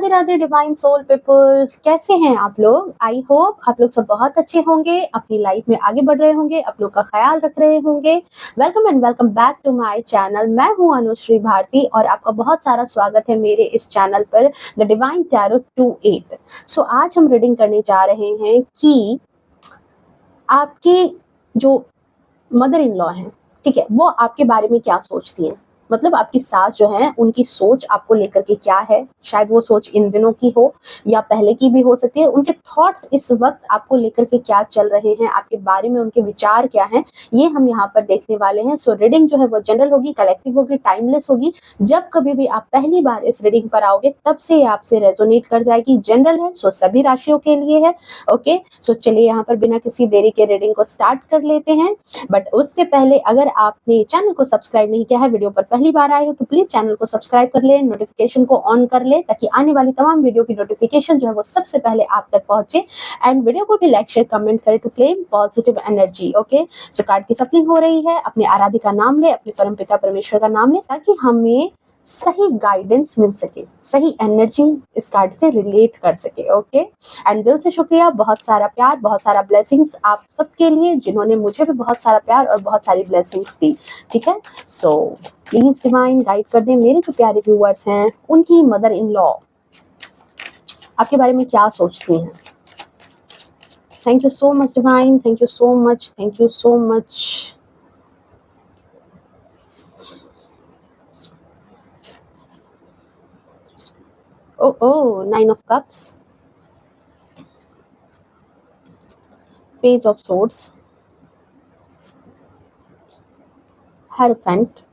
Radhe Radhe divine soul people, कैसे हैं आप लोग? आई होप आप लोग सब बहुत अच्छे होंगे, अपनी लाइफ में आगे बढ़ रहे होंगे, अपनों का ख्याल रख रहे होंगे। Welcome and welcome back to my channel. मैं हूं अनुश्री भारती और आपका बहुत सारा स्वागत है मेरे इस चैनल पर द डिवाइन टैरो 28। सो आज हम रीडिंग करने जा रहे हैं कि आपकी जो मदर इन लॉ है, ठीक है, वो आपके बारे में क्या सोचती हैं। मतलब आपकी सास जो है उनकी सोच आपको लेकर के क्या है। शायद वो सोच इन दिनों की हो या पहले की भी हो सकती है। उनके थॉट्स इस वक्त आपको लेकर के क्या चल रहे हैं, आपके बारे में उनके विचार क्या हैं, ये हम यहाँ पर देखने वाले हैं। सो रीडिंग जो है वो जनरल होगी, कलेक्टिव होगी, टाइमलेस होगी। जब कभी भी आप पहली बार इस रीडिंग पर आओगे तब से ये आपसे रेजोनेट कर जाएगी। जनरल है, सो सभी राशियों के लिए है। ओके, सो चलिए यहाँ पर बिना किसी देरी के रीडिंग को स्टार्ट कर लेते हैं। बट उससे पहले अगर आपने चैनल को सब्सक्राइब नहीं किया है, वीडियो पर पहली बार आए हो तो प्लीज चैनल को सब्सक्राइब कर ले, नोटिफिकेशन को ऑन कर ले ताकि आने वाली तमाम वीडियो की नोटिफिकेशन जो है वो सबसे पहले आप तक पहुंचे। एंड वीडियो को भी लाइक शेयर कमेंट करें to claim positive energy. Okay, so card की सफलिंग हो रही है। अपने आराध्य का नाम ले, अपने परमपिता परमेश्वर का नाम ले ताकि हमें सही गाइडेंस मिल सके, सही एनर्जी इस कार्ड से रिलेट कर सके। ओके, एंड दिल से शुक्रिया, बहुत सारा प्यार, बहुत सारा ब्लेसिंग्स आप सबके लिए जिन्होंने मुझे भी बहुत सारा प्यार और बहुत सारी ब्लेसिंग्स दी। ठीक है, सो प्लीज डिवाइन गाइड कर दें मेरे जो प्यारे व्यूअर्स हैं, उनकी मदर इन लॉ आपके बारे में क्या सोचती हैं। Thank you so much divine, thank you so much, thank you so much. Oh, Nine of Cups, Page of Swords, Hierophant,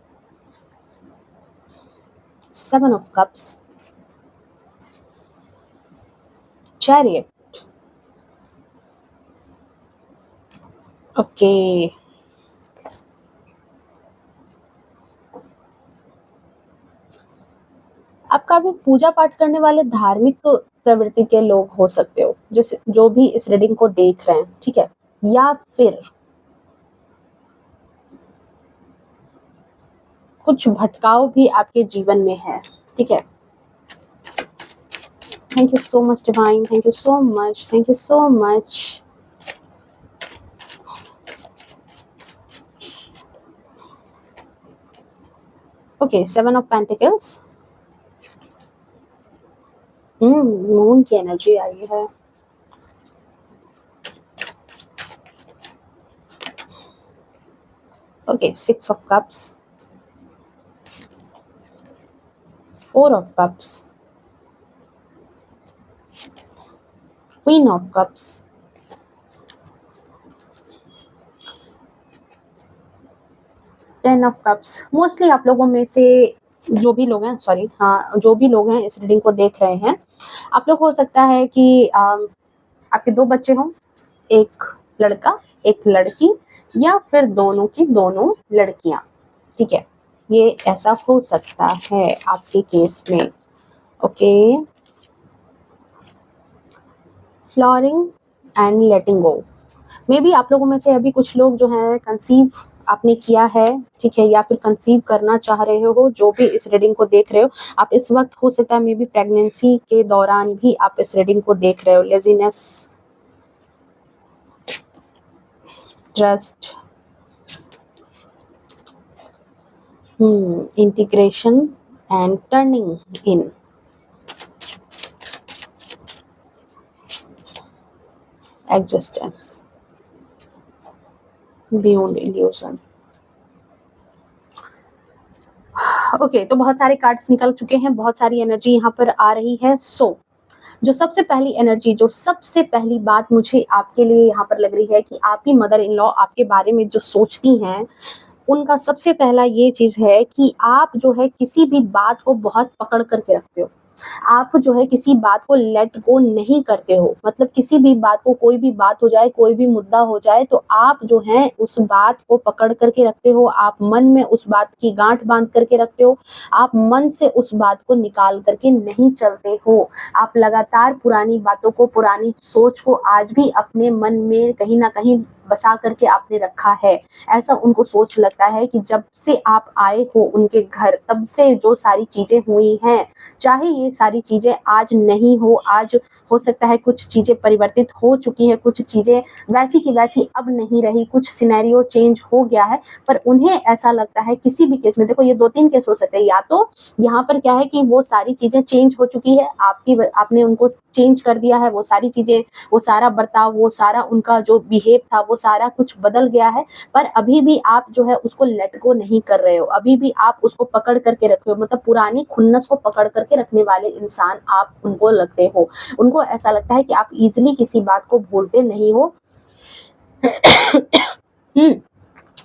Seven of Cups, Chariot. Okay. आप काफी पूजा पाठ करने वाले धार्मिक प्रवृत्ति के लोग हो सकते हो, जैसे जो भी इस रीडिंग को देख रहे हैं, ठीक है, या फिर कुछ भटकाव भी आपके जीवन में है। ठीक है, thank you so much divine, thank you so much, thank you so much. Okay, seven of pentacles, moon की एनर्जी आई है। Okay, six of cups, four of cups, queen of cups, ten of cups. Mostly आप लोगों में से जो भी लोग हैं, सॉरी हाँ, जो भी लोग हैं इस रीडिंग को देख रहे हैं, आप लोग हो सकता है कि आपके दो बच्चे हों, एक लड़का एक लड़की, या फिर दोनों की दोनों लड़कियां। ठीक है, ये ऐसा हो सकता है आपके केस में। Okay, flowering and letting go. May be आप लोगों में से अभी कुछ लोग जो है कंसीव आपने किया है, ठीक है, या फिर कंसीव करना चाह रहे हो। जो भी इस रीडिंग को देख रहे हो, आप इस वक्त हो सकता है मे बी प्रेगनेंसी के दौरान भी आप इस रीडिंग को देख रहे हो। Laziness, trust, integration and turning in, existence, beyond illusion. Okay, तो बहुत सारे कार्ड्स निकल चुके हैं, बहुत सारी एनर्जी यहाँ पर आ रही है। सो जो सबसे पहली एनर्जी, जो सबसे पहली बात मुझे आपके लिए यहाँ पर लग रही है कि आपकी मदर इन लॉ आपके बारे में जो सोचती हैं, उनका सबसे पहला ये चीज है कि आप जो है किसी भी बात को बहुत पकड़ करके रखते हो। आप जो है किसी बात को लेट गो नहीं करते हो। मतलब किसी भी बात को, कोई भी बात हो जाए, कोई भी मुद्दा हो जाए, तो आप जो है उस बात को पकड़ करके रखते हो। आप मन में उस बात की गांठ बांध करके रखते हो। आप मन से उस बात को निकाल करके नहीं चलते हो। आप लगातार पुरानी बातों को, पुरानी सोच को आज भी अपने मन में कहीं ना कहीं बसा करके आपने रखा है, ऐसा उनको सोच लगता है कि जब से आप आए हो उनके घर तब से जो सारी चीज़ें हुई हैं, चाहे ये सारी चीज़ें आज नहीं हो, आज हो सकता है कुछ चीज़ें परिवर्तित हो चुकी हैं, कुछ चीज़ें वैसी की वैसी अब नहीं रही, कुछ सिनेरियो चेंज हो गया है, पर उन्हें ऐसा लगता है किसी भी केस में, देखो ये 2-3 केस हो सकते हैं, या तो यहाँ पर क्या है कि वो सारी चीज़ें चेंज हो चुकी है, आपने उनको चेंज कर दिया है, वो सारी चीज़ें, वो सारा बर्ताव, वो सारा उनका जो बिहेव था, वो सारा कुछ बदल गया है, पर अभी भी आप जो है उसको लेट गो नहीं कर रहे हो, अभी भी आप उसको पकड़ करके रखे हो, मतलब पुरानी खुन्नस को पकड़ करके रखने वाले इंसान आप उनको लगते हो। उनको ऐसा लगता है कि आप ईज़िली किसी बात को भूलते नहीं हो।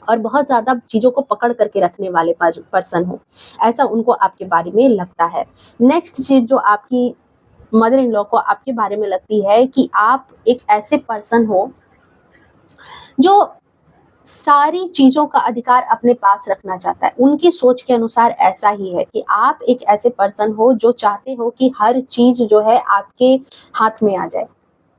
और बहुत ज़्यादा चीज़ों को पकड़ करके रखने वाले पर्सन हो, ऐसा उनको आपके बारे में लगता है। नेक्स्ट चीज़ जो आपकी मदर इन लॉ को आपके बारे में लगती है कि आप एक ऐसे पर्सन हो जो सारी चीज़ों का अधिकार अपने पास रखना चाहता है। उनकी सोच के अनुसार ऐसा ही है कि आप एक ऐसे पर्सन हो जो चाहते हो कि हर चीज़ जो है आपके हाथ में आ जाए।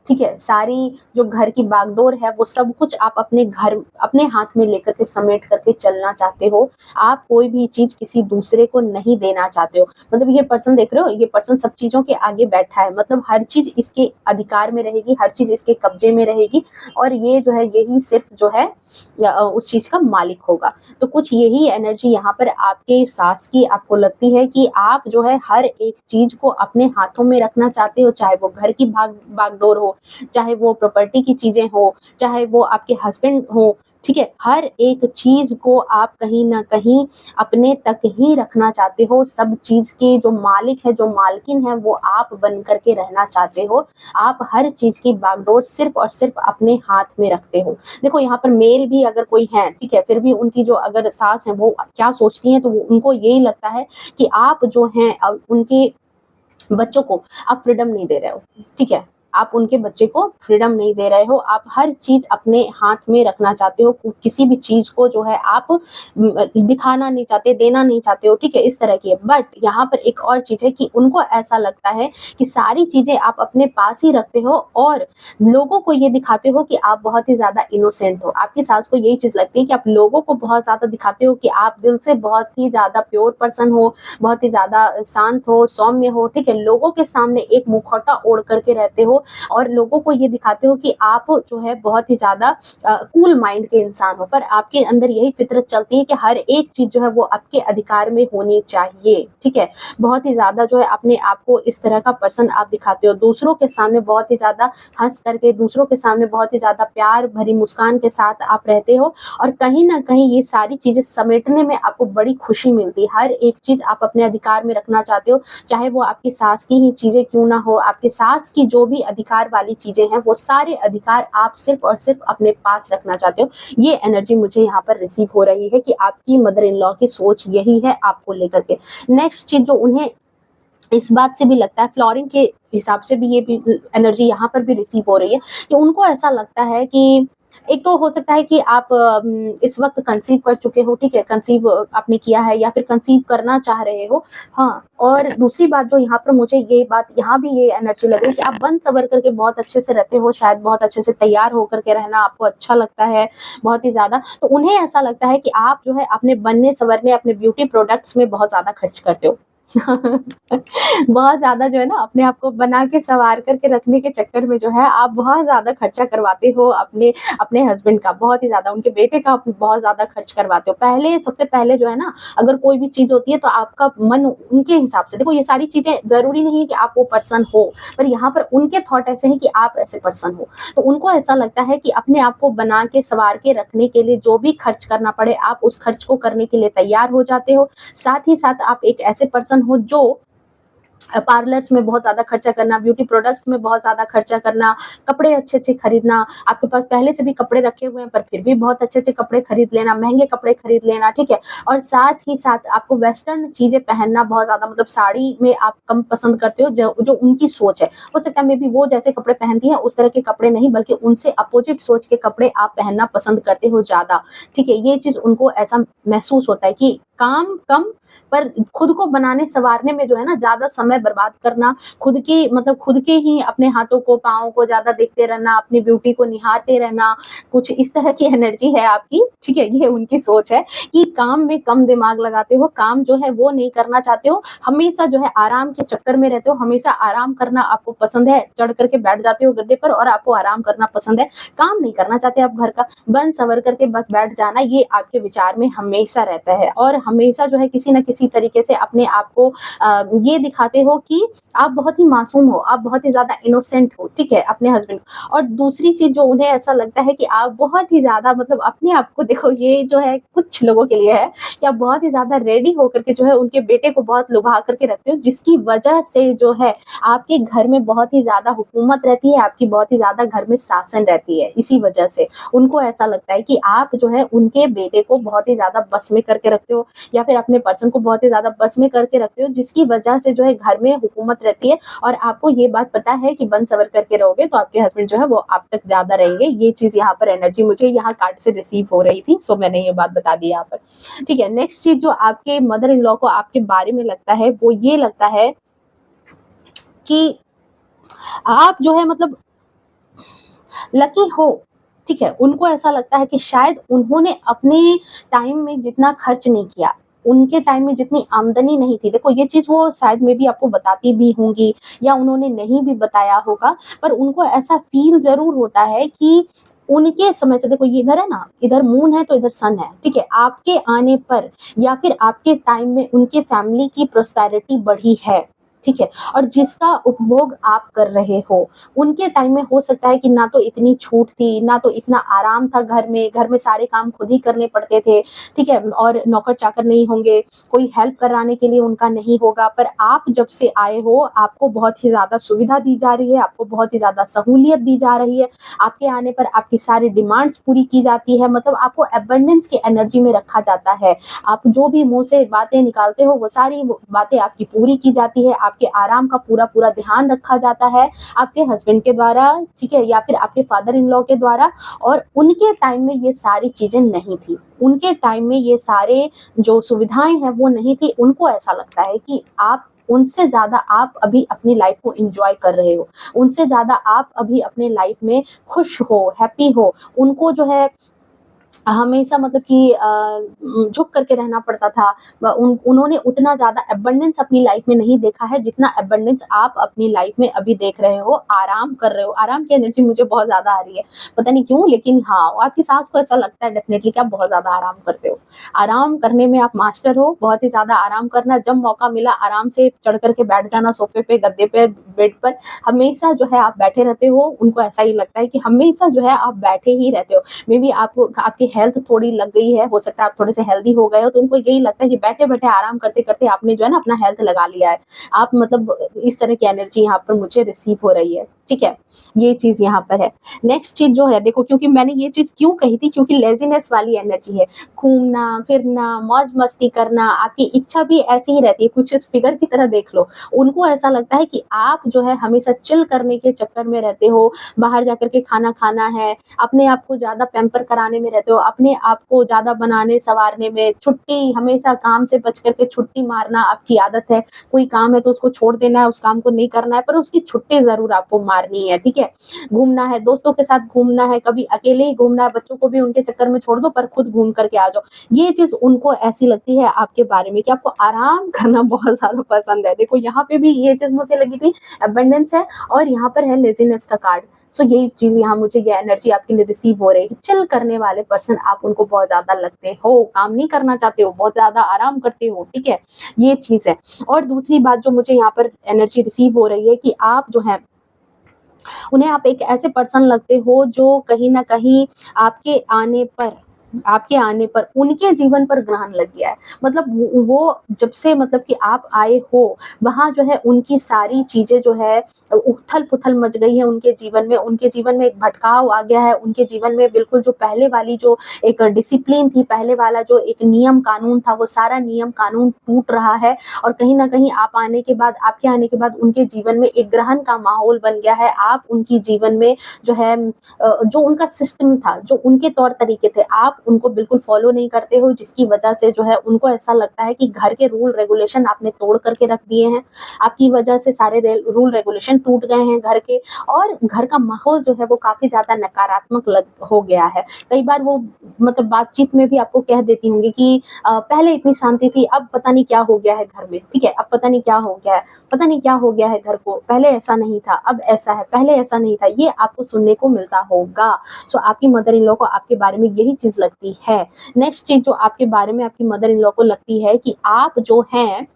ठीक है, सारी जो घर की बागडोर है वो सब कुछ आप अपने हाथ में लेकर के समेट करके चलना चाहते हो। आप कोई भी चीज़ किसी दूसरे को नहीं देना चाहते हो। मतलब ये पर्सन देख रहे हो, ये पर्सन सब चीज़ों के आगे बैठा है, मतलब हर चीज़ इसके अधिकार में रहेगी, हर चीज़ इसके कब्जे में रहेगी और ये जो है यही सिर्फ़ जो है उस चीज़ का मालिक होगा। तो कुछ यही एनर्जी यहाँ पर आपके सास की आपको लगती है कि आप जो है हर एक चीज़ को अपने हाथों में रखना चाहते हो, चाहे वो घर की बागडोर हो, चाहे वो प्रॉपर्टी की चीज़ें हो, चाहे वो आपके हस्बैंड हो, ठीक है? हर एक चीज़ को आप कहीं न कहीं अपने तक ही रखना चाहते हो, सब चीज़ के जो मालिक है, जो मालकिन है, वो आप बन कर के रहना चाहते हो। आप हर चीज़ की बागडोर सिर्फ़ और सिर्फ़ अपने हाथ में रखते हो। देखो यहाँ पर मेल भी अगर कोई है, ठीक है? फिर भी उनकी जो अगर सास है, वो क्या सोचती हैं, तो वो उनको यही लगता है कि आप जो हैं उनके बच्चों को आप फ्रीडम नहीं दे रहे हो, ठीक है? आप उनके बच्चे को फ्रीडम नहीं दे रहे हो, आप हर चीज़ अपने हाथ में रखना चाहते हो, किसी भी चीज़ को जो है आप दिखाना नहीं चाहते, देना नहीं चाहते हो, ठीक है? इस तरह की है। बट यहाँ पर एक और चीज़ है कि उनको ऐसा लगता है कि सारी चीज़ें आप अपने पास ही रखते हो और लोगों को ये दिखाते हो कि आप बहुत ही ज़्यादा इनोसेंट हो। आपकी सास को यही चीज़ लगती है कि आप लोगों को बहुत ज़्यादा दिखाते हो कि आप दिल से बहुत ही ज़्यादा प्योर पर्सन हो, बहुत ही ज़्यादा शांत हो, सौम्य हो, ठीक है? लोगों के सामने एक मुखौटा ओढ़ करके रहते हो और लोगों को ये दिखाते हो कि आप जो है बहुत ही ज़्यादा कूल माइंड के इंसान हो, पर आपके अंदर यही फितरत चलती है कि हर एक चीज़ जो है वो आपके अधिकार में होनी चाहिए, ठीक है? बहुत ही ज़्यादा जो है अपने आप को इस तरह का पर्सन आप दिखाते हो, दूसरों के सामने बहुत ही ज़्यादा हँस करके, दूसरों के सामने बहुत ही ज़्यादा प्यार भरी मुस्कान के साथ आप रहते हो और कहीं न कहीं ये सारी चीज़ें समेटने में आपको बड़ी खुशी मिलती है। हर एक चीज़ आप अपने अधिकार में रखना चाहते हो, चाहे वो आपकी सास की ही चीज़ें क्यों ना हो, आपके सास की जो भी अधिकार वाली चीज़ें हैं, वो सारे अधिकार आप सिर्फ़ और सिर्फ़ अपने पास रखना चाहते हो। ये एनर्जी मुझे यहाँ पर रिसीव हो रही है कि आपकी मदर इन लॉ की सोच यही है आपको लेकर के। नेक्स्ट चीज़ जो उन्हें इस बात से भी लगता है, फ्लोरिंग के हिसाब से भी ये भी एनर्जी यहाँ पर भी रिसीव हो रही है कि उनको ऐसा लगता है कि एक तो हो सकता है कि आप इस वक़्त कंसीव कर चुके हो, ठीक है? कंसीव आपने किया है या फिर कंसीव करना चाह रहे हो। हाँ, और दूसरी बात जो यहाँ पर मुझे ये बात यहाँ भी ये एनर्जी लग रही है कि आप बन-सवर करके बहुत अच्छे से रहते हो, शायद बहुत अच्छे से तैयार होकर के रहना आपको अच्छा लगता है, बहुत ही ज़्यादा। तो उन्हें ऐसा लगता है कि आप जो है अपने बनने-संवरने, अपने ब्यूटी प्रोडक्ट्स में बहुत ज़्यादा खर्च करते हो। बहुत ज़्यादा जो है ना अपने आप को बना के सँवार करके रखने के चक्कर में जो है आप बहुत ज़्यादा खर्चा करवाते हो अपने अपने हस्बैंड का, बहुत ही ज़्यादा उनके बेटे का आप बहुत ज़्यादा खर्च करवाते हो। पहले सबसे पहले जो है ना अगर कोई भी चीज़ होती है तो आपका मन उनके हिसाब से, देखो ये सारी चीज़ें ज़रूरी नहीं है कि आप वो पर्सन हो, पर यहाँ पर उनके थॉट ऐसे हैं कि आप ऐसे पर्सन हो। तो उनको ऐसा लगता है कि अपने आप को बना के सँवार के रखने के लिए जो भी खर्च करना पड़े आप उस खर्च को करने के लिए तैयार हो जाते हो। साथ ही साथ आप एक ऐसे पर्सन हो जो पार्लर्स में बहुत ज़्यादा खर्चा करना, ब्यूटी प्रोडक्ट्स में बहुत ज़्यादा खर्चा करना, कपड़े अच्छे-अच्छे खरीदना, आपके पास पहले से भी कपड़े रखे हुए हैं पर फिर भी बहुत अच्छे-अच्छे कपड़े खरीद लेना, महँगे कपड़े खरीद लेना, ठीक है? और साथ ही साथ आपको वेस्टर्न चीज़ें पहनना बहुत ज़्यादा, मतलब साड़ी में आप कम पसंद करते हो, जो जो उनकी सोच है। हो सकता है मेबी वो जैसे कपड़े पहनती हैं उस तरह के कपड़े नहीं, बल्कि उनसे अपोज़िट सोच के कपड़े आप पहनना पसंद करते हो ज़्यादा, ठीक है? ये चीज़ उनको ऐसा महसूस होता है कि काम कम, पर खुद को बनाने संवारने में जो है ना ज़्यादा समय बर्बाद करना, खुद के ही अपने हाथों को, पाँव को ज़्यादा देखते रहना, अपनी ब्यूटी को निहारते रहना, कुछ इस तरह की एनर्जी है आपकी, ठीक है? ये उनकी सोच है कि काम में कम दिमाग लगाते हो, काम जो है वो नहीं करना चाहते हो, हमेशा जो है आराम के चक्कर में रहते हो, हमेशा आराम करना आपको पसंद है, चढ़ करके बैठ जाते हो गद्दे पर और आपको आराम करना पसंद है, काम नहीं करना चाहते आप घर का, बन संवर करके बस बैठ जाना, ये आपके विचार में हमेशा रहता है। और हमेशा जो है किसी न किसी तरीके से अपने आप को ये दिखाते हो कि आप बहुत ही मासूम हो, आप बहुत ही ज़्यादा इनोसेंट हो, ठीक है? अपने हस्बैंड को। और दूसरी चीज़ जो उन्हें ऐसा लगता है कि आप बहुत ही ज़्यादा मतलब अपने आप को देखो, ये जो है कुछ लोगों के लिए है कि आप बहुत ही ज़्यादा रेडी होकर के जो है उनके बेटे को बहुत लुभा करके रखते हो, जिसकी वजह से जो है आपके घर में बहुत ही ज़्यादा हुकूमत रहती है, आपकी बहुत ही ज़्यादा घर में शासन रहती है। इसी वजह से उनको ऐसा लगता है कि आप जो है उनके बेटे को बहुत ही ज़्यादा बस में करके रखते हो, या फिर अपने पर्सन को बहुत ही ज़्यादा बस में करके रखते हो, जिसकी वजह से जो है घर में हुकूमत रहती है। और आपको ये बात पता है कि बन सवर करके रहोगे तो आपके हस्बैंड जो है वो आप तक ज़्यादा रहेंगे। ये चीज़ यहाँ पर एनर्जी मुझे यहाँ कार्ड से रिसीव हो रही थी, सो मैंने ये बात बता दी यहाँ पर। ठीक है, नेक्स्ट चीज़ जो आपके मदर इन लॉ को आपके बारे में लगता है, वो ये लगता है कि आप जो है मतलब लकी हो, ठीक है? उनको ऐसा लगता है कि शायद उन्होंने अपने टाइम में जितना खर्च नहीं किया, उनके टाइम में जितनी आमदनी नहीं थी, देखो ये चीज़ वो शायद मे बी आपको बताती भी होंगी या उन्होंने नहीं भी बताया होगा, पर उनको ऐसा फ़ील ज़रूर होता है कि उनके समय से, देखो ये इधर है ना, इधर मून है तो इधर सन है, ठीक है? आपके आने पर या फिर आपके टाइम में उनके फैमिली की प्रॉस्पेरिटी बढ़ी है, ठीक है? और जिसका उपभोग आप कर रहे हो, उनके टाइम में हो सकता है कि ना तो इतनी छूट थी, ना तो इतना आराम था घर में सारे काम खुद ही करने पड़ते थे, ठीक है? और नौकर-चाकर नहीं होंगे, कोई हेल्प कराने के लिए उनका नहीं होगा, पर आप जब से आए हो, आपको बहुत ही ज़्यादा सुविधा दी जा रही है, आपको बहुत ही ज़्यादा सहूलियत दी जा रही है, आपके आने पर आपकी सारी डिमांड्स पूरी की जाती है, मतलब आपको अबंडेंस की एनर्जी में रखा जाता है। आप जो भी मुँह से बातें निकालते हो, वो सारी बातें आपकी पूरी की जाती है, आपके आराम का पूरा-पूरा ध्यान रखा जाता है, आपके हस्बैंड के द्वारा, ठीक है? या फिर आपके फादर इन लॉ के द्वारा। और उनके टाइम में ये सारी चीज़ें नहीं थी। उनके टाइम में ये सारे जो सुविधाएँ हैं वो नहीं थी। उनको ऐसा लगता है कि आप उनसे ज़्यादा आप अभी अपनी लाइफ़ को एन्जॉय कर रहे हो। उनसे ज़्यादा आप अभी अपने लाइफ़ में खुश हो, हैप्पी हो। उनको जो है हमेशा मतलब कि झुक करके रहना पड़ता था। उन्होंने उतना ज़्यादा अबंडेंस अपनी लाइफ में नहीं देखा है, जितना अबंडेंस आप अपनी लाइफ में अभी देख रहे हो, आराम कर रहे हो। आराम की एनर्जी मुझे बहुत ज़्यादा आ रही है, पता नहीं क्यों, लेकिन हाँ, आपकी सास को ऐसा लगता है डेफ़िनेटली कि आप बहुत ज़्यादा आराम करते हो। आराम करने में आप मास्टर हो, बहुत ही ज़्यादा आराम करना, जब मौका मिला आराम से चढ़ कर के बैठ जाना सोफ़े पे, गद्दे पे, बेड पर, हमेशा जो है आप बैठे रहते हो। उनको ऐसा ही लगता है कि हमेशा जो है आप बैठे ही रहते हो। मे बी आपको आपकी हेल्थ थोड़ी लग गई है, हो सकता है आप थोड़े से हेल्दी हो गए हो, तो उनको यही लगता है कि बैठे-बैठे आराम करते-करते आपने जो है ना अपना हेल्थ लगा लिया है। आप मतलब इस तरह की एनर्जी यहाँ पर मुझे रिसीव हो रही है, ठीक है? ये चीज़ यहाँ पर है। नेक्स्ट चीज़ जो है देखो, क्योंकि मैंने ये चीज़ क्यों कही थी, क्योंकि लेज़ीनेस वाली एनर्जी है। घूमना, फिरना, मौज-मस्ती करना, आपकी इच्छा भी ऐसी ही रहती है, कुछ इस फिगर की तरह देख लो। उनको ऐसा लगता है कि आप जो है हमेशा चिल करने के चक्कर में रहते हो, बाहर जाकर के खाना खाना है, अपने आप को ज़्यादा पैम्पर कराने में रहते हो, अपने आप को ज़्यादा बनाने-संवारने में, छुट्टी हमेशा काम से बच कर के छुट्टी मारना आपकी आदत है। कोई काम है तो उसको छोड़ देना है, उस काम को नहीं करना है, पर उसकी छुट्टी ज़रूर आपको मारनी है, ठीक है? घूमना है, दोस्तों के साथ घूमना है, कभी अकेले ही घूमना है, बच्चों को भी उनके चक्कर में छोड़ दो, पर खुद घूम करके आ जाओ। ये चीज़ उनको ऐसी लगती है आपके बारे में कि आपको आराम करना बहुत ज़्यादा पसंद है। देखो यहाँ पे भी ये चीज़ मुझे लगी थी, अबंडेंस है, और यहाँ पर है लेज़ीनेस का कार्ड। सो यही चीज़ यहाँ मुझे ये एनर्जी आपके लिए रिसीव हो रही है। चिल करने वाले पर्सन आप उनको बहुत ज़्यादा लगते हो, काम नहीं करना चाहते हो, बहुत ज़्यादा आराम करते हो, ठीक है? ये चीज़ है। और दूसरी बात जो मुझे यहाँ पर एनर्जी रिसीव हो रही है कि आप जो है उन्हें आप एक ऐसे पर्सन लगते हो जो कहीं न कहीं आपके आने पर उनके जीवन पर ग्रहण लग गया है। मतलब वो जब से मतलब कि आप आए हो, वहाँ जो है उनकी सारी चीज़ें जो है उथल-पुथल मच गई है उनके जीवन में। उनके जीवन में एक भटकाव आ गया है, उनके जीवन में बिल्कुल जो पहले वाली जो एक डिसिप्लिन थी, पहले वाला जो एक नियम-कानून था, वो सारा नियम-कानून टूट रहा है। और कहीं न कहीं आपके आने के बाद उनके जीवन में एक ग्रहण का माहौल बन गया है। आप उनकी जीवन में जो है जो उनका सिस्टम था, जो उनके तौर तरीके थे, आप उनको बिल्कुल फॉलो नहीं करते हो, जिसकी वजह से जो है उनको ऐसा लगता है कि घर के रूल रेगुलेशन आपने तोड़ करके रख दिए हैं। आपकी वजह से सारे रूल रेगुलेशन टूट गए हैं घर के, और घर का माहौल जो है वो काफ़ी ज़्यादा नकारात्मक लग हो गया है। कई बार वो मतलब बातचीत में भी आपको कह देती होंगी कि पहले इतनी शांति थी, अब पता नहीं क्या हो गया है घर में, ठीक है? अब पता नहीं क्या हो गया है, पता नहीं क्या हो गया है घर को, पहले ऐसा नहीं था, अब ऐसा है, पहले ऐसा नहीं था, ये आपको सुनने को मिलता होगा। सो आपकी मदर इन लॉ को आपके बारे में यही चीज़ लगती है। नेक्स्ट चीज़ जो आपके बारे में आपकी मदर इन लॉ को लगती है कि आप जो हैं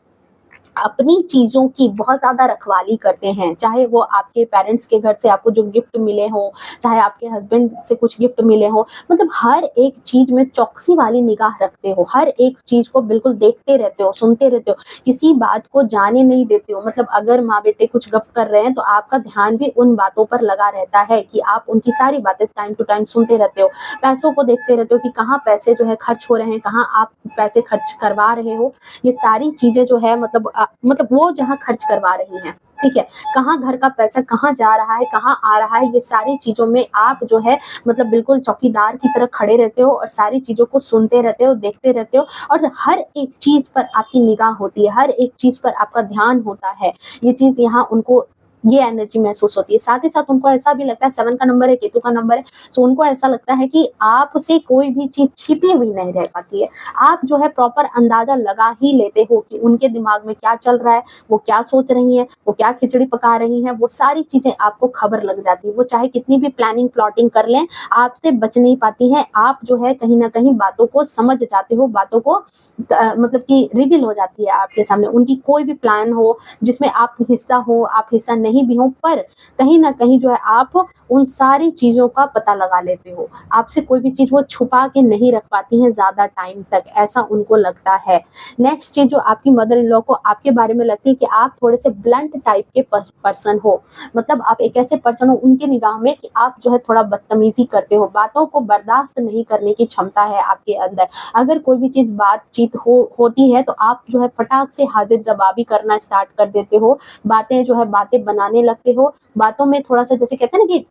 अपनी चीज़ों की बहुत ज़्यादा रखवाली करते हैं, चाहे वो आपके पेरेंट्स के घर से आपको जो गिफ्ट मिले हों, चाहे आपके हस्बैंड से कुछ गिफ्ट मिले हों, मतलब हर एक चीज़ में चौकसी वाली निगाह रखते हो, हर एक चीज़ को बिल्कुल देखते रहते हो, सुनते रहते हो, किसी बात को जाने नहीं देते हो। मतलब अगर माँ-बेटे कुछ गप कर रहे हैं तो आपका ध्यान भी उन बातों पर लगा रहता है कि आप उनकी सारी बातें टाइम टू टाइम सुनते रहते हो। पैसों को देखते रहते हो कि कहाँ पैसे जो है खर्च हो रहे हैं, कहाँ आप पैसे खर्च करवा रहे हो, ये सारी चीज़ें जो है मतलब वो जहाँ खर्च करवा रही हैं, ठीक है? कहाँ घर का पैसा कहाँ जा रहा है, कहाँ आ रहा है, ये सारी चीज़ों में आप जो है मतलब बिल्कुल चौकीदार की तरह खड़े रहते हो और सारी चीज़ों को सुनते रहते हो, देखते रहते हो, और हर एक चीज़ पर आपकी निगाह होती है, हर एक चीज़ पर आपका ध्यान होता है। ये चीज़ यहाँ उनको ये एनर्जी महसूस होती है। साथ ही साथ उनको ऐसा भी लगता है, 7 का नंबर है, केतु का नंबर है, सो उनको ऐसा लगता है कि आपसे कोई भी चीज़ छिपी हुई नहीं रह पाती है। आप जो है प्रॉपर अंदाज़ा लगा ही लेते हो कि उनके दिमाग में क्या चल रहा है, वो क्या सोच रही हैं, वो क्या खिचड़ी पका रही हैं, वो सारी चीज़ें आपको खबर लग जाती है। वो चाहे कितनी भी प्लानिंग प्लॉटिंग कर लें, आपसे बच नहीं पाती हैं। आप जो है कहीं न कहीं बातों को समझ जाते हो, बातों को मतलब कि रिवील हो जाती है आपके सामने। उनकी कोई भी प्लान हो जिसमें आप हिस्सा हो, आप हिस्सा नहीं भी हो, पर कहीं न कहीं जो है आप उन सारी चीज़ों का पता लगा लेते हो। आपसे कोई भी चीज़ वो छुपा के नहीं रख पाती हैं ज़्यादा टाइम तक, ऐसा उनको लगता है। नेक्स्ट चीज़ जो आपकी मदर इन लॉ को आपके बारे में लगती है कि आप थोड़े से ब्लंट टाइप के पर्सन हो। मतलब आप एक ऐसे पर्सन हो उनकी निगाह में कि आप जो है थोड़ा बदतमीज़ी करते हो, बातों को बर्दाश्त नहीं करने की क्षमता है आपके अंदर। अगर कोई भी चीज़ बातचीत होती है तो आप जो है फटाक से हाज़िर-जवाबी करना स्टार्ट कर देते हो। बातें जो है बातें बनाने लगते हो। बातों में थोड़ा-सा जैसे कहते हैं ना कि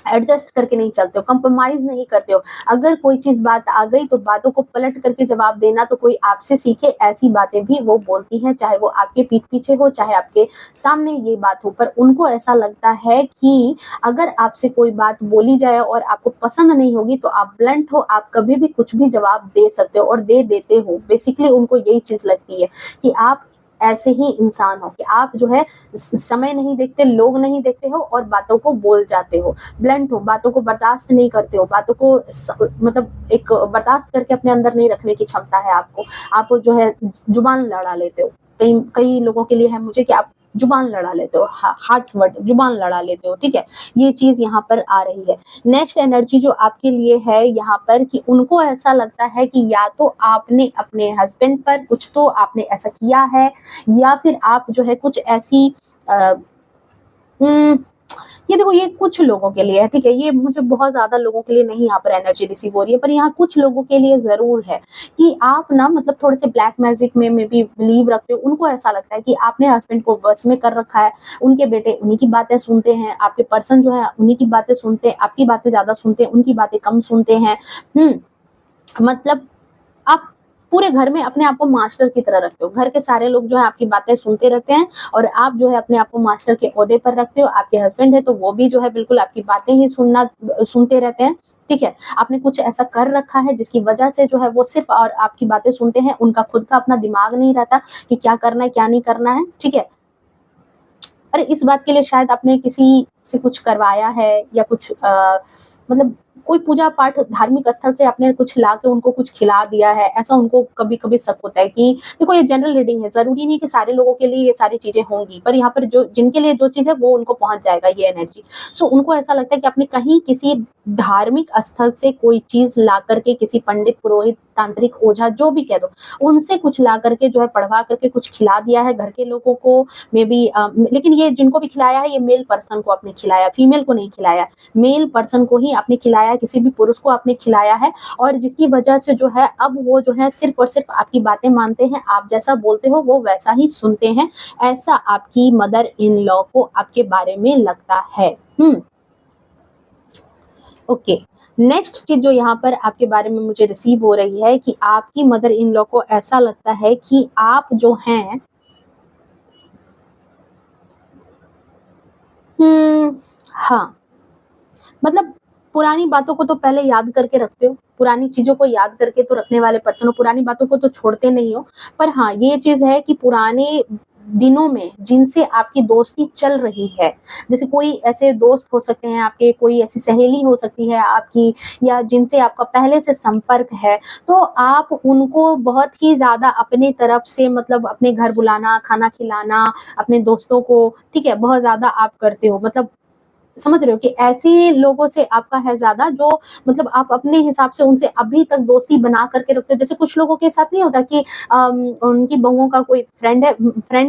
एडजस्ट करके नहीं चलते हो, कंप्रोमाइज़ नहीं करते हो। अगर कोई चीज़ बात आ गई तो बातों को पलट करके जवाब देना तो कोई आपसे सीखे, ऐसी बातें भी वो बोलती हैं, चाहे वो आपके पीठ पीछे हो, चाहे आपके सामने ये बात हो। पर उनको ऐसा लगता है कि अगर आपसे कोई बात बोली जाए और आपको पसंद नहीं होगी तो आप ब्लंट हो, आप कभी भी कुछ भी जवाब दे सकते हो और दे देते हो। बेसिकली उनको यही चीज़ लगती है कि आप ऐसे ही इंसान हो कि आप जो है समय नहीं देखते, लोग नहीं देखते हो और बातों को बोल जाते हो। ब्लंट हो, बातों को बर्दाश्त नहीं करते हो, बातों को मतलब एक बर्दाश्त करके अपने अंदर नहीं रखने की क्षमता है आपको। आप जो है जुबान लड़ा लेते हो। कई कई लोगों के लिए है मुझे कि आप जुबान लड़ा लेते हो, हार्श वर्ड जुबान लड़ा लेते हो, ठीक है? ये चीज़ यहाँ पर आ रही है। नेक्स्ट एनर्जी जो आपके लिए है यहाँ पर कि उनको ऐसा लगता है कि या तो आपने अपने हस्बैंड पर कुछ तो आपने ऐसा किया है, या फिर आप जो है कुछ ऐसी अ, उम, ये देखो ये कुछ लोगों के लिए है, ठीक है? ये मुझे बहुत ज़्यादा लोगों के लिए नहीं यहाँ पर एनर्जी रिसीव हो रही है, पर यहाँ कुछ लोगों के लिए ज़रूर है कि आप ना मतलब थोड़े से ब्लैक मैजिक में भी बिलीव रखते हो। उनको ऐसा लगता है कि आपने हस्बैंड को बस में कर रखा है, उनके बेटे उन्हीं की बातें सुनते हैं, आपके पर्सन जो है उन्हीं की बातें सुनते हैं, आपकी बातें ज़्यादा सुनते हैं, उनकी बातें कम सुनते हैं। हुँ, मतलब आप पूरे घर में अपने आप को मास्टर की तरह रखते हो। घर के सारे लोग जो है आपकी बातें सुनते रहते हैं और आप जो है अपने आप को मास्टर के ओहदे पर रखते हो। आपके हस्बैंड है तो वो भी जो है बिल्कुल आपकी बातें ही सुनते रहते हैं, ठीक है? आपने कुछ ऐसा कर रखा है जिसकी वजह से जो है वो सिर्फ़ और आपकी बातें सुनते हैं, उनका खुद का अपना दिमाग नहीं रहता कि क्या करना है, क्या नहीं करना है, ठीक है? अरे इस बात के लिए शायद आपने किसी से कुछ करवाया है या कुछ मतलब कोई पूजा पाठ धार्मिक स्थल से आपने कुछ ला के उनको कुछ खिला दिया है, ऐसा उनको कभी-कभी शक होता है कि देखो ये जनरल रीडिंग है, ज़रूरी नहीं कि सारे लोगों के लिए ये सारी चीज़ें होंगी, पर यहाँ पर जो जिनके लिए जो चीज़ है वो उनको पहुँच जाएगा ये एनर्जी। सो उनको ऐसा लगता है कि आपने कहीं किसी धार्मिक स्थल से कोई चीज़ ला कर के किसी पंडित, पुरोहित, तांत्रिक, ओझा जो भी कह दो, उनसे कुछ ला कर के जो है पढ़वा करके कुछ खिला दिया है घर के लोगों को, मे बी लेकिन ये जिनको भी खिलाया है ये मेल पर्सन को आपने खिलाया, फीमेल को नहीं खिलाया। मेल पर्सन को ही आपने खिलाया, किसी भी पुरुष को आपने खिलाया है, और जिसकी वजह से जो है अब वो जो है सिर्फ़ और सिर्फ़ आपकी बातें मानते हैं, आप जैसा बोलते हो वो वैसा ही सुनते हैं। ऐसा आपकी मदर इन लॉ को आपके बारे में लगता है। ओके। नेक्स्ट चीज जो यहाँ पर आपके बारे में मुझे रिसीव हो रही है कि आपकी मदर इन लॉ को ऐसा लगता है कि आप जो हैं हाँ, मतलब पुरानी बातों को तो पहले याद करके रखते हो, पुरानी चीज़ों को याद करके तो रखने वाले पर्सन हो, पुरानी बातों को तो छोड़ते नहीं हो। पर हाँ, ये चीज़ है कि पुराने दिनों में जिनसे आपकी दोस्ती चल रही है, जैसे कोई ऐसे दोस्त हो सकते हैं आपके, कोई ऐसी सहेली हो सकती है आपकी या जिनसे आपका पहले से संपर्क है, तो आप उनको बहुत ही ज़्यादा अपनी तरफ से मतलब अपने घर बुलाना, खाना खिलाना, अपने दोस्तों को, ठीक है, बहुत ज़्यादा आप करते हो। मतलब समझ रहे हो कि ऐसे लोगों से आपका है ज़्यादा जो मतलब आप अपने हिसाब से उनसे अभी तक दोस्ती बना करके रखते हो। जैसे कुछ लोगों के साथ नहीं होता कि उनकी बहुओं का कोई फ्रेंड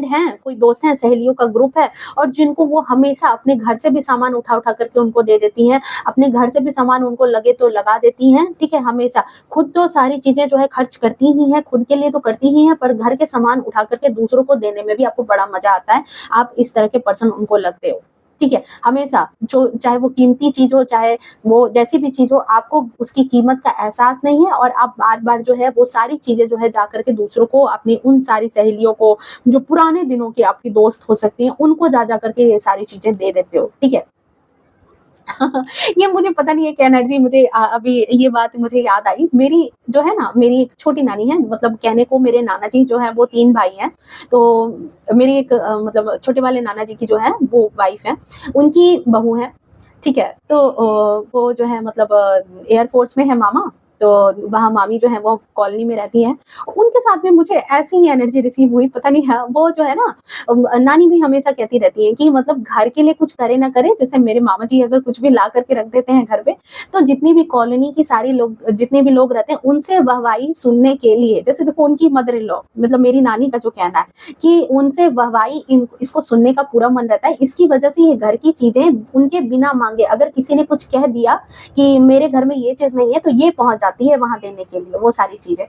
है, कोई दोस्त है, सहेलियों का ग्रुप है और जिनको वो हमेशा अपने घर से भी सामान उठा-उठा करके उनको दे देती हैं, अपने घर से भी सामान उनको लगे तो लगा देती हैं, ठीक है, हमेशा। खुद तो सारी चीज़ें जो है खर्च करती ही हैं, खुद के लिए तो करती ही हैं, पर घर के सामान उठा करके दूसरों को देने में भी आपको बड़ा मज़ा आता है। आप इस तरह के पर्सन उनको लगते हो। ठीक है, हमेशा जो चाहे वो कीमती चीज़ हो, चाहे वो जैसी भी चीज़ हो, आपको उसकी कीमत का एहसास नहीं है और आप बार-बार जो है वो सारी चीज़ें जो है जा कर के दूसरों को अपनी उन सारी सहेलियों को, जो पुराने दिनों की आपकी दोस्त हो सकती हैं, उनको जा-जा करके ये सारी चीज़ें दे देते हो, ठीक है? ये मुझे पता नहीं है क्या एनर्जी मुझे अभी ये बात मुझे याद आई। मेरी जो है ना, मेरी एक छोटी नानी है, मतलब कहने को मेरे नाना जी जो हैं वो 3 भाई हैं। तो मेरी एक मतलब छोटे वाले नाना जी की जो है वो वाइफ़ है, उनकी बहू है, ठीक है? तो वो जो है मतलब एयर फ़ोर्स में है मामा, तो वहाँ मामी जो है वो कॉलोनी में रहती हैं। उनके साथ में मुझे ऐसी ही एनर्जी रिसीव हुई, पता नहीं है वो जो है ना नानी भी हमेशा कहती रहती है कि मतलब घर के लिए कुछ करे ना करे, जैसे मेरे मामा जी अगर कुछ भी ला करके रख देते हैं घर पे, तो जितनी भी कॉलोनी की सारी लोग जितने भी लोग रहते हैं उनसे वाहवाही सुनने के लिए, जैसे देखो उनकी मदर इन लॉ मतलब मेरी नानी का जो कहना है कि उनसे वाहवाही इसको सुनने का पूरा मन रहता है। इसकी वजह से ये घर की चीजें उनके बिना मांगे, अगर किसी ने कुछ कह दिया कि मेरे घर में ये चीज नहीं है, तो ये पहुंच जाती है वहां देने के लिए वो सारी चीजें।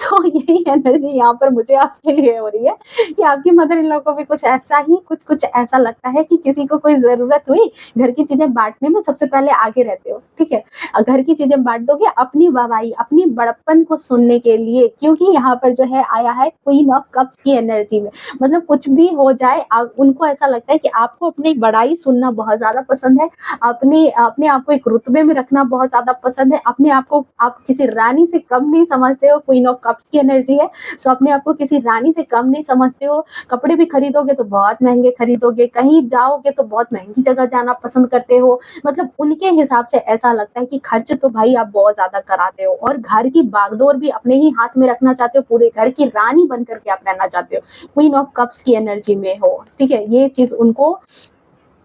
तो यही एनर्जी यहाँ पर मुझे आपके लिए हो रही है कि आपकी मदर इन लॉ को भी कुछ ऐसा ही कुछ ऐसा लगता है कि किसी को कोई ज़रूरत हुई, घर की चीज़ें बाँटने में सबसे पहले आगे रहते हो, ठीक है? घर की चीज़ें बाँट दोगे अपनी वाहवाही, अपनी बड़प्पन को सुनने के लिए, क्योंकि यहाँ पर जो है आया है क्वीन ऑफ कप्स की एनर्जी में। मतलब कुछ भी हो जाए उनको ऐसा लगता है कि आपको अपनी बड़ाई सुनना बहुत ज़्यादा पसंद है, अपने आप को एक रुतबे में रखना बहुत ज़्यादा पसंद है, अपने आप को आप किसी रानी से कम नहीं समझते हो, क्वीन ऑफ कप्स की एनर्जी है। सो अपने आप को किसी रानी से कम नहीं समझते हो, कपड़े भी खरीदोगे तो बहुत महँगे खरीदोगे, कहीं जाओगे तो बहुत महँगी जगह जाना पसंद करते हो। मतलब उनके हिसाब से ऐसा लगता है कि खर्च तो भाई आप बहुत ज़्यादा कराते हो और घर की बागडोर भी अपने ही हाथ में रखना चाहते हो, पूरे घर की रानी बन कर के आप रहना चाहते हो। क्वीन ऑफ कप्स की एनर्जी में हो, ठीक है? ये चीज़ उनको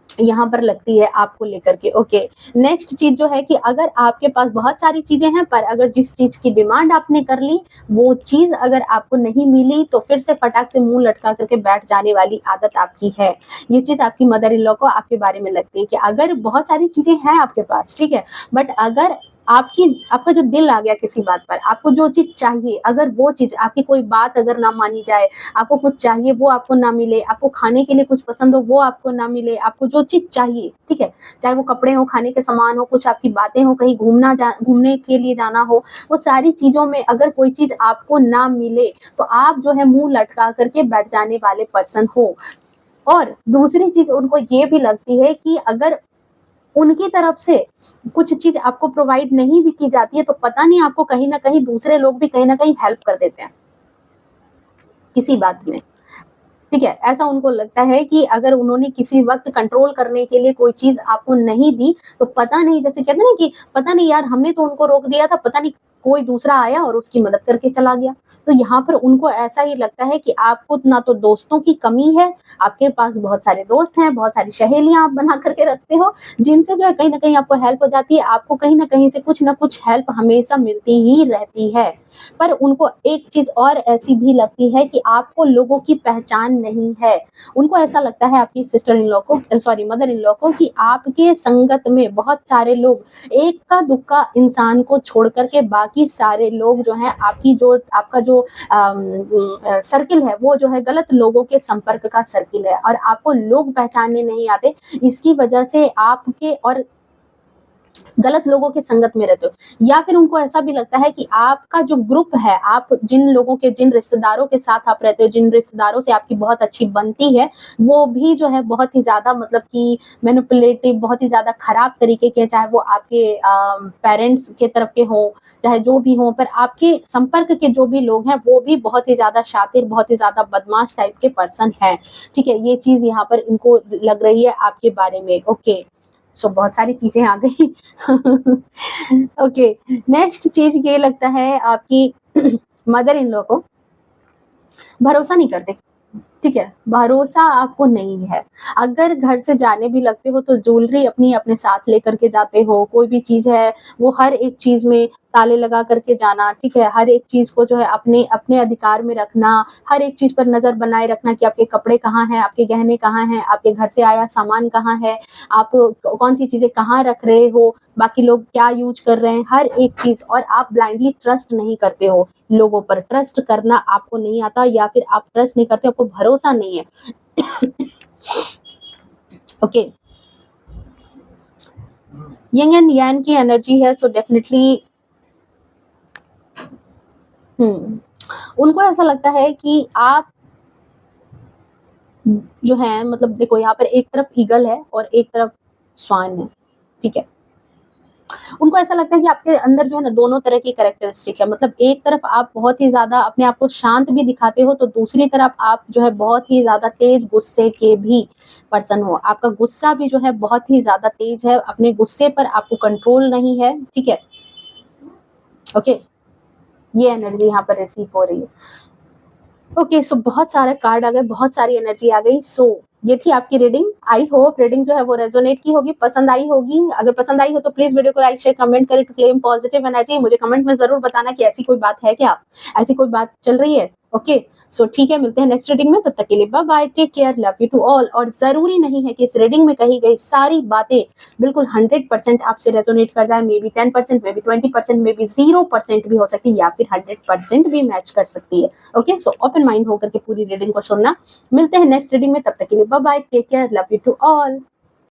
यहाँ पर लगती है आपको लेकर के। ओके, नेक्स्ट चीज़ जो है कि अगर आपके पास बहुत सारी चीज़ें हैं, पर अगर जिस चीज़ की डिमांड आपने कर ली, वो चीज़ अगर आपको नहीं मिली, तो फिर से फटाक से मुँह लटका करके बैठ जाने वाली आदत आपकी है। ये चीज़ आपकी मदर इन लॉ को आपके बारे में लगती है कि अगर बहुत सारी चीज़ें हैं आपके पास, ठीक है? बट अगर आपकी आपका जो दिल आ गया किसी बात पर, आपको जो चीज़ चाहिए, अगर वो चीज़ आपकी कोई बात अगर ना मानी जाए, आपको कुछ चाहिए वो आपको ना मिले, आपको खाने के लिए कुछ पसंद हो वो आपको ना मिले, आपको जो चीज़ चाहिए, ठीक है? चाहे वो कपड़े हो, खाने के सामान हो, कुछ आपकी बातें हो, कहीं घूमने के लिए जाना हो, वो सारी चीज़ों में अगर कोई चीज़ आपको ना मिले, तो आप जो है मुँह लटका करके बैठ जाने वाले पर्सन हो। और दूसरी चीज़ उनको ये भी लगती है कि अगर उनकी तरफ से कुछ चीज़ आपको प्रोवाइड नहीं भी की जाती है, तो पता नहीं आपको कहीं न कहीं दूसरे लोग भी कहीं न कहीं हेल्प कर देते हैं, किसी बात में। ठीक है, ऐसा उनको लगता है कि अगर उन्होंने किसी वक़्त कंट्रोल करने के लिए कोई चीज़ आपको नहीं दी, तो पता नहीं जैसे कहते हैं ना कि पता नहीं यार हमने तो उनको रोक दिया था, पता नहीं कोई दूसरा आया और उसकी मदद करके चला गया। तो यहाँ पर उनको ऐसा ही लगता है कि आपको ना तो दोस्तों की कमी है, आपके पास बहुत सारे दोस्त हैं, बहुत सारी सहेलियाँ आप बना कर के रखते हो, जिनसे जो है कहीं न कहीं आपको हेल्प हो जाती है, आपको कहीं न कहीं से कुछ न कुछ हेल्प हमेशा मिलती ही रहती है। पर उनको एक चीज़ और ऐसी भी लगती है कि आपको लोगों की पहचान नहीं है। उनको ऐसा लगता है आपकी सिस्टर इन लॉ को सॉरी मदर इन लॉ को कि आपके संगत में बहुत सारे लोग एक्का-दुक्का इंसान को छोड़ कर के बाकी सारे लोग जो हैं आपका जो सर्किल है वो जो है गलत लोगों के संपर्क का सर्किल है और आपको लोग पहचानने नहीं आते। इसकी वजह से आपके और गलत लोगों के संगत में रहते हो, या फिर उनको ऐसा भी लगता है कि आपका जो ग्रुप है, आप जिन लोगों के, जिन रिश्तेदारों के साथ आप रहते हो, जिन रिश्तेदारों से आपकी बहुत अच्छी बनती है, वो भी जो है बहुत ही ज़्यादा मतलब कि मैनिपुलेटिव, बहुत ही ज़्यादा खराब तरीके के, चाहे वो आपके पेरेंट्स के तरफ के हों, चाहे जो भी हों, पर आपके संपर्क के जो भी लोग हैं, वो भी बहुत ही ज़्यादा शातिर, बहुत ही ज़्यादा बदमाश टाइप के पर्सन हैं, ठीक है? ये चीज़ यहाँ पर इनको लग रही है आपके बारे में, ओके। सो बहुत सारी चीज़ें आ गई। ओके, नेक्स्ट चीज़ ये लगता है आपकी मदर इन लॉ को भरोसा नहीं करते, ठीक है? भरोसा आपको नहीं है। अगर घर से जाने भी लगते हो तो ज्वेलरी अपनी अपने साथ लेकर के जाते हो, कोई भी चीज़ है वो हर एक चीज़ में ताले लगा कर के जाना, ठीक है? हर एक चीज़ को जो है अपने अपने अधिकार में रखना, हर एक चीज़ पर नज़र बनाए रखना कि आपके कपड़े कहाँ हैं, आपके गहने कहाँ हैं, आपके घर से आया सामान कहाँ है, आप कौन-सी चीज़ें कहाँ रख रहे हो, बाकी लोग क्या यूज़ कर रहे हैं, हर एक चीज़। और आप ब्लाइंडली ट्रस्ट नहीं करते हो लोगों पर, ट्रस्ट करना आपको नहीं आता, या फिर आप ट्रस्ट नहीं करते, आपको भरोसा नहीं है। ओके, यिंग एंड यांग की एनर्जी है, सो डेफिनेटली उनको ऐसा लगता है कि आप जो है, मतलब देखो यहाँ पर एक तरफ ईगल है और एक तरफ स्वान है, ठीक है? उनको ऐसा लगता है कि आपके अंदर जो है ना दोनों तरह की कैरेक्टरिस्टिक है, मतलब एक तरफ आप बहुत ही ज़्यादा अपने आप को शांत भी दिखाते हो, तो दूसरी तरफ आप जो है बहुत ही ज़्यादा तेज गुस्से के भी पर्सन हो। आपका गुस्सा भी जो है बहुत ही ज़्यादा तेज है, अपने गुस्से पर आपको कंट्रोल नहीं है, ठीक है? ओके, ये एनर्जी यहाँ पर रिसीव हो रही है। ओके, सो बहुत सारे कार्ड आ गए, बहुत सारी एनर्जी आ गई। सो ये थी आपकी रीडिंग। आई होप रीडिंग जो है वो रेजोनेट की होगी, पसंद आई होगी। अगर पसंद आई हो तो प्लीज वीडियो को लाइक शेयर कमेंट करें टू क्लेम पॉजिटिव एनर्जी। मुझे कमेंट में जरूर बताना कि ऐसी कोई बात है क्या, ऐसी कोई बात चल रही है। ओके, सो ठीक है, मिलते हैं नेक्स्ट रीडिंग में, तब तक के लिए bye bye, take care, love you to all. और जरूरी नहीं है कि इस रीडिंग में कही गई सारी बातें बिल्कुल 100% आपसे रेजोनेट कर जाए, may be 10%, may be 20%, may be 0% भी हो सकती है, या फिर 100% भी मैच कर सकती है। ओके, सो ओपन माइंड होकर के पूरी रीडिंग को सुनना। मिलते हैं नेक्स्ट रीडिंग में, तब तक के लिए bye bye, take care, love you to all.